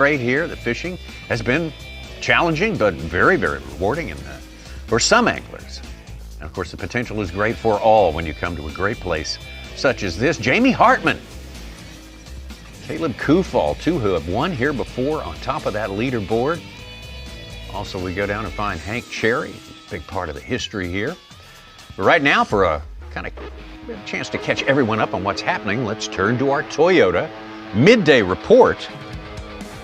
Right here, the fishing has been challenging, but very, very rewarding for some anglers. And of course, the potential is great for all when you come to a great place such as this. Jamie Hartman, Caleb Kufall, two who have won here before on top of that leaderboard. Also, we go down and find Hank Cherry, a big part of the history here. But right now, for a kind of chance to catch everyone up on what's happening, let's turn to our Toyota midday report.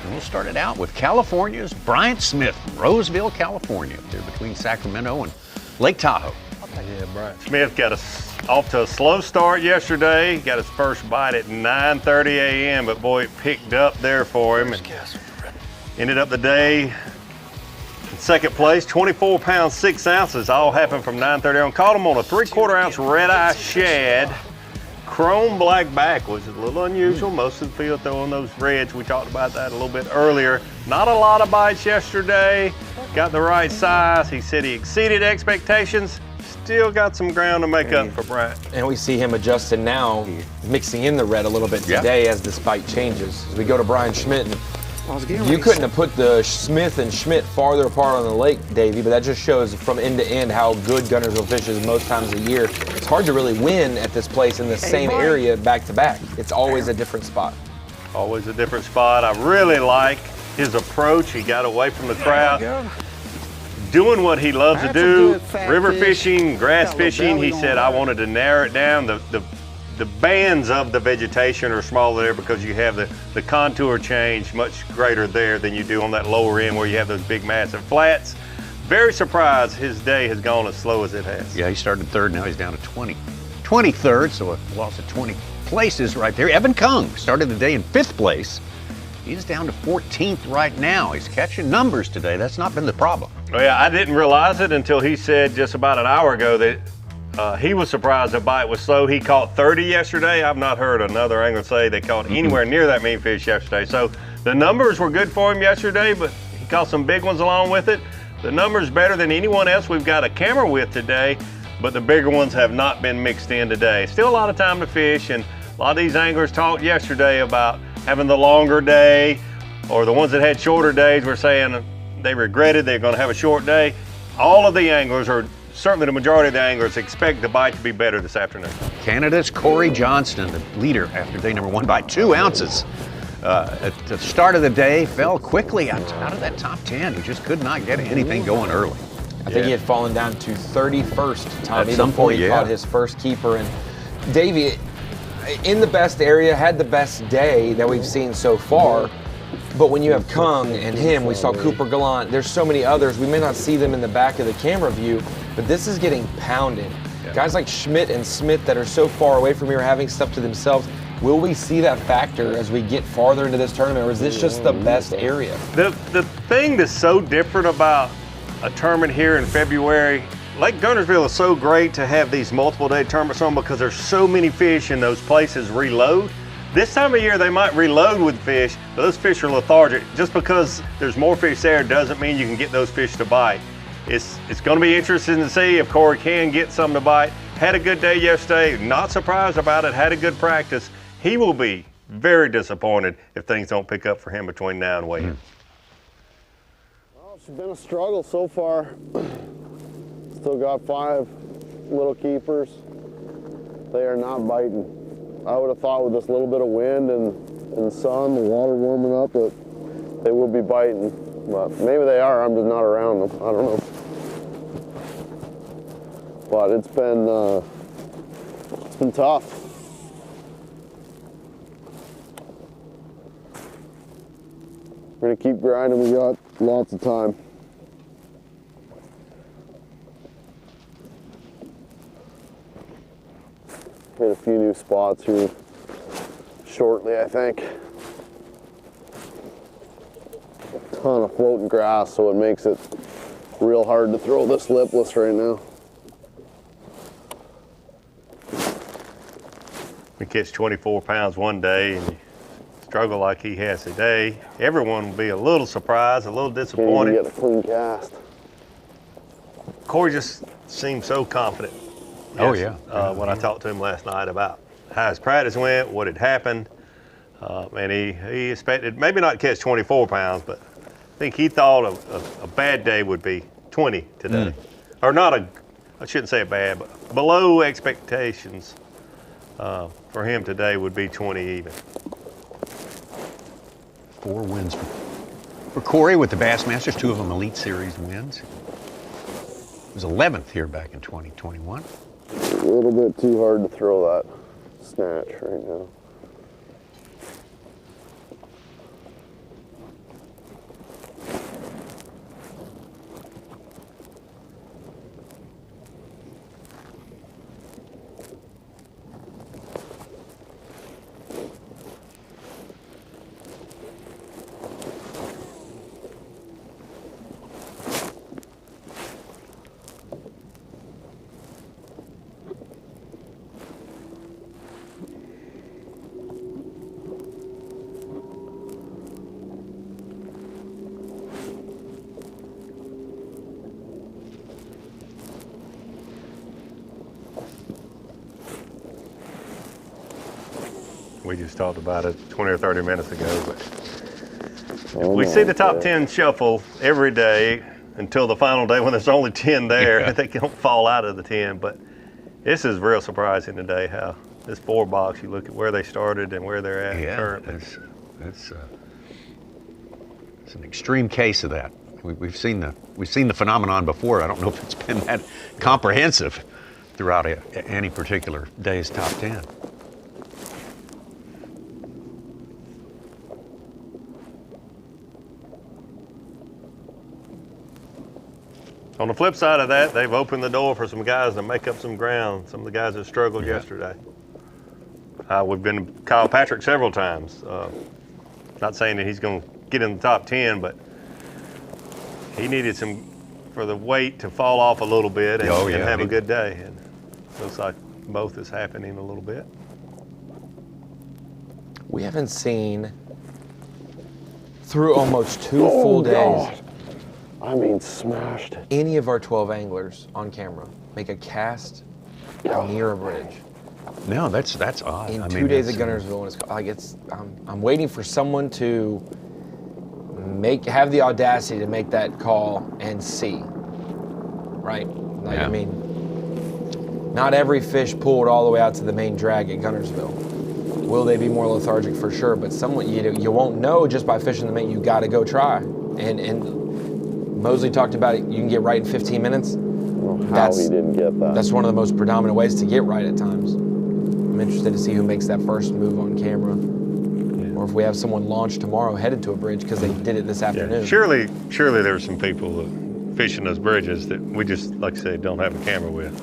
And we'll start it out with California's Bryant Smith from Roseville, California, there between Sacramento and Lake Tahoe. Yeah, Bryant Smith got us off to a slow start yesterday. Got his first bite at 9:30 a.m., but boy, it picked up there for him. And ended up the day in second place, 24 pounds, 6 ounces. All happened from 9:30 on. Caught him on a 3/4 ounce red-eye shad. Chrome black back, which is a little unusual. Most of the field throwing those reds. We talked about that a little bit earlier. Not a lot of bites yesterday. Got the right size. He said he exceeded expectations. Still got some ground to make up for Bryant. And we see him adjusting now, mixing in the red a little bit today as this bite changes. As we go to Brian Schmidt. You couldn't have put the Smith and Schmidt farther apart on the lake, Davey, but that just shows from end to end how good Guntersville fishes most times a year. It's hard to really win at this place in the same area back to back. It's always a different spot. Always a different spot. I really like his approach. He got away from the crowd. Doing what he loves to do, river fishing, grass fishing. He said, I wanted to narrow it down. The bands of the vegetation are smaller there because you have the contour change much greater there than you do on that lower end where you have those big massive flats. Very surprised his day has gone as slow as it has. Yeah, he started third, now he's down to 23rd, so a loss of 20 places right there. Evan Kung started the day in 5th place. He's down to 14th right now. He's catching numbers today. That's not been the problem. Oh yeah, I didn't realize it until he said just about an hour ago that he was surprised the bite was slow. He caught 30 yesterday. I've not heard another angler say they caught anywhere near that many fish yesterday. So the numbers were good for him yesterday, but he caught some big ones along with it. The numbers better than anyone else we've got a camera with today, but the bigger ones have not been mixed in today. Still a lot of time to fish, and a lot of these anglers talked yesterday about having the longer day, or the ones that had shorter days were saying they regretted they're going to have a short day. All of the anglers, or certainly the majority of the anglers, expect the bite to be better this afternoon. Canada's Corey Johnston, the leader after day number 1 by 2 ounces. At the start of the day, fell quickly out of that top 10. He just could not get anything going early. I think he had fallen down to 31st, Tommy, at some before point, he caught his first keeper. And Davey, in the best area, had the best day that we've seen so far. But when you have Kung and him, we saw Cooper Gallant, there's so many others. We may not see them in the back of the camera view, but this is getting pounded. Yeah. Guys like Schmidt and Smith that are so far away from here having stuff to themselves, will we see that factor as we get farther into this tournament, or is this just the best area? The thing that's so different about a tournament here in February, Lake Guntersville is so great to have these multiple day tournaments on because there's so many fish and those places reload. This time of year, they might reload with fish, but those fish are lethargic. Just because there's more fish there doesn't mean you can get those fish to bite. It's going to be interesting to see if Corey can get some to bite. Had a good day yesterday, not surprised about it, had a good practice. He will be very disappointed if things don't pick up for him between now and weigh-in. Well, it's been a struggle so far. Still got 5 little keepers. They are not biting. I would have thought with this little bit of wind and sun, the water warming up, that they will be biting. But maybe they are, I'm just not around them. I don't know. But it's been tough. We're gonna keep grinding, we got lots of time. Hit a few new spots here shortly, I think. A ton of floating grass, so it makes it real hard to throw this lipless right now. We catch 24 pounds one day and you struggle like he has today. Everyone will be a little surprised, a little disappointed. Can't even get a clean cast. Corey just seemed so confident. Oh, yeah. When I talked to him last night about how his practice went, what had happened. And he expected maybe not catch 24 pounds, but I think he thought a bad day would be 20 today. Or not I shouldn't say a bad, but below expectations for him today would be 20 even. 4 wins for Corey with the Bassmasters, 2 of them Elite Series wins. He was 11th here back in 2021. A little bit too hard to throw that snatch right now. We just talked about it 20 or 30 minutes ago, but we see the top 10 shuffle every day until the final day when there's only 10 there. Yeah. They don't fall out of the 10, but this is real surprising today how this 4 box, you look at where they started and where they're at currently. It's an extreme case of that. We've seen the phenomenon before. I don't know if it's been that comprehensive throughout any particular day's top 10. On the flip side of that, they've opened the door for some guys to make up some ground. Some of the guys that struggled yesterday. We've been to Kyle Patrick several times. Not saying that he's going to get in the top 10, but he needed for the weight to fall off a little bit and have a good day. And looks like both is happening a little bit. We haven't seen through almost 2 full days. God. I mean, smashed. Any of our 12 anglers on camera make a cast near a bridge. No, that's odd. In 2 days at Guntersville, and it's I'm waiting for someone to have the audacity to make that call and see. Right? Like, I mean, not every fish pulled all the way out to the main drag at Guntersville. Will they be more lethargic? For sure, but someone you won't know just by fishing the main. You got to go try. And Mosley talked about it. You can get right in 15 minutes. I don't know how he didn't get that. That's one of the most predominant ways to get right at times. I'm interested to see who makes that first move on camera, or if we have someone launch tomorrow headed to a bridge because they did it this afternoon. Yeah. Surely there's some people fishing those bridges that we just, like I said, don't have a camera with.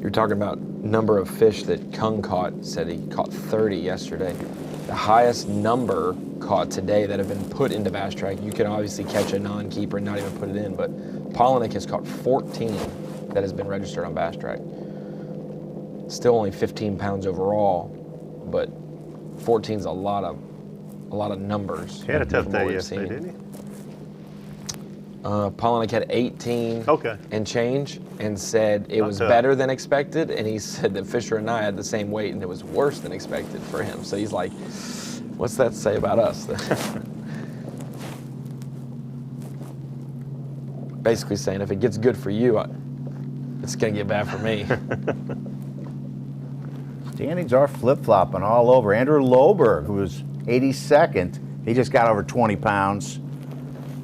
You're talking about number of fish that Kung caught. Said he caught 30 yesterday. The highest number caught today that have been put into Bass Track. You can obviously catch a non-keeper and not even put it in, but Polinick has caught 14 that has been registered on Bass Track. Still only 15 pounds overall, but 14 is a lot of numbers. He had a tough day yesterday, didn't he? Polinick had 18 and change, and said it was better than expected, and he said that Fisher and I had the same weight and it was worse than expected for him. So he's like, what's that say about us? Basically saying if it gets good for you, it's gonna get bad for me. Standings are flip-flopping all over. Andrew Loberg, who was 82nd, he just got over 20 pounds.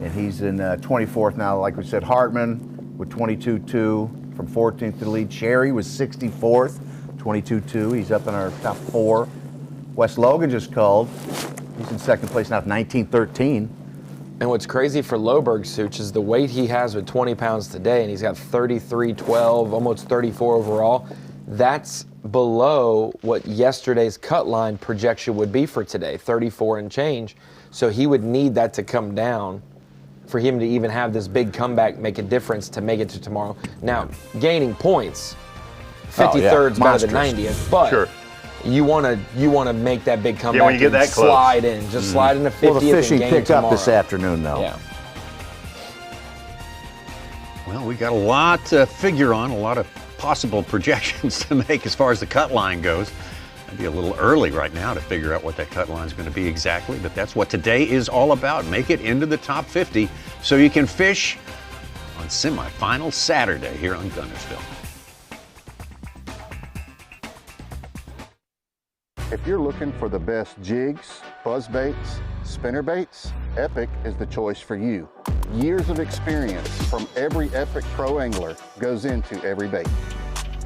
And he's in 24th now, like we said. Hartman with 22.2 from 14th to the lead. Cherry was 64th, 22.2. He's up in our top 4. Wes Logan just called. He's in second place now with 19.13. And what's crazy for Loberg, Such, is the weight he has with 20 pounds today, and he's got 33.12, almost 34 overall. That's below what yesterday's cut line projection would be for today, 34 and change. So he would need that to come down for him to even have this big comeback, make a difference to make it to tomorrow. Now, gaining points, 53rd's better than 90th, but You want to make that big comeback. when you get and that close. slide in, just slide in the 50th. Well, the fishing and game picked up this tomorrow. afternoon, though. Yeah. Well, we got a lot to figure on, a lot of possible projections to make as far as the cut line goes. It'd be a little early right now to figure out what that cut line is going to be exactly, but that's what today is all about. Make it into the top 50 so you can fish on semifinal Saturday here on Guntersville. If you're looking for the best jigs, buzz baits, spinner baits, Epic is the choice for you. Years of experience from every Epic pro angler goes into every bait.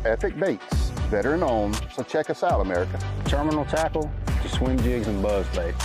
Epic Baits, veteran owned, so check us out, America. Terminal tackle to swim jigs and buzz baits.